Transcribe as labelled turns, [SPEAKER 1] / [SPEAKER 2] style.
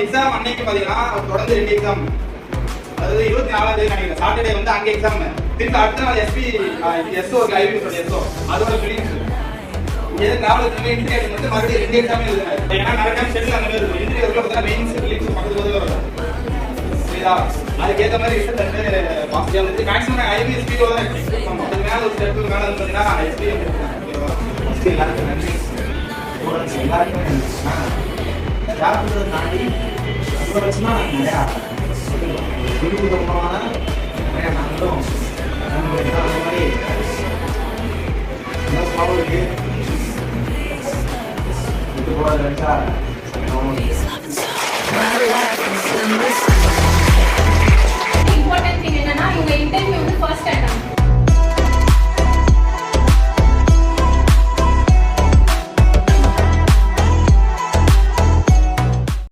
[SPEAKER 1] Exam அன்னைக்கு பாத்தீங்கன்னா தொடர்ந்து 2 எக்ஸாம், அதாவது 24ஆம் தேதி நினைக்கிறேன் சாட்டர்டே வந்து அங்க எக்ஸாம், திருப்பி அடுத்த நாள் எஸ்பி எஸ்ஓ ஐபி எஸ்ஓ அதோட ஃபிலிம்ஸ் இது நாவலுக்கு இன்டர்வியூ வந்து மறுபடியும் 2 எக்ஸாம் எழுதுறாங்க. ஏன்னா நிறைய டைம் ஷெட்யூல் அந்த மாதிரி இருக்கும். இன்டர்வியூல பார்த்தா மெயின்ஸ் ஃபிலிம்ஸ் பக்கத்துல வரும். சரியா? அதுக்கு ஏத்த மாதிரி விஷயம் வந்து பாசிட்டிவா வந்து மேக்ஸிமம் ஐபி ஸ்பீட் தான் இருக்கு. அதுக்கு மேல ஒரு ஸ்டெப் மேல வந்து பாத்தீங்கன்னா எஸ்பி ஓகேவா? எல்லாருக்கும் நன்றி. எல்லாருக்கும் யாருக்கும் தாண்டி வச்சுனா நிறையா குடும்பமான நிறைய நாங்களும் அந்த மாதிரி இருக்கு இது போல நினைச்சா